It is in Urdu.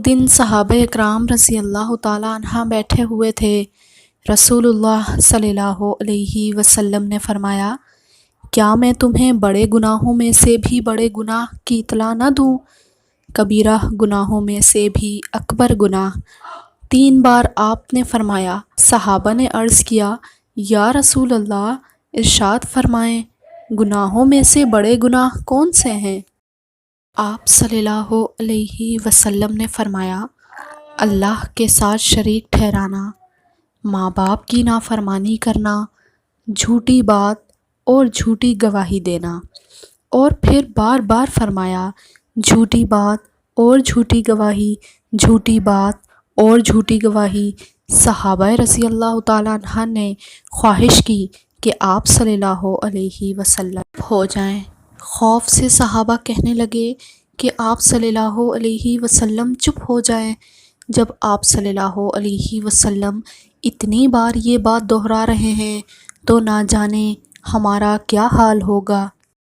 ایک دن صحابہ اکرام رضی اللہ تعالیٰ عنہ بیٹھے ہوئے تھے۔ رسول اللہ صلی اللہ علیہ وسلم نے فرمایا، کیا میں تمہیں بڑے گناہوں میں سے بھی بڑے گناہ کی اطلاع نہ دوں؟ کبیرہ گناہوں میں سے بھی اکبر گناہ۔ 3 بار آپ نے فرمایا۔ صحابہ نے عرض کیا، یا رسول اللہ، ارشاد فرمائیں، گناہوں میں سے بڑے گناہ کون سے ہیں؟ آپ صلی اللہ علیہ وسلم نے فرمایا، اللہ کے ساتھ شریک ٹھہرانا، ماں باپ کی نافرمانی کرنا، جھوٹی بات اور جھوٹی گواہی دینا۔ اور پھر بار بار فرمایا، جھوٹی بات اور جھوٹی گواہی، جھوٹی بات اور جھوٹی گواہی۔ صحابہ رضی اللہ تعالیٰ عنہ نے خواہش کی کہ آپ صلی اللہ علیہ وسلم ہو جائیں۔ خوف سے صحابہ کہنے لگے کہ آپ صلی اللہ علیہ وسلم چپ ہو جائیں۔ جب آپ صلی اللہ علیہ وسلم اتنی بار یہ بات دہرا رہے ہیں تو نہ جانے ہمارا کیا حال ہوگا۔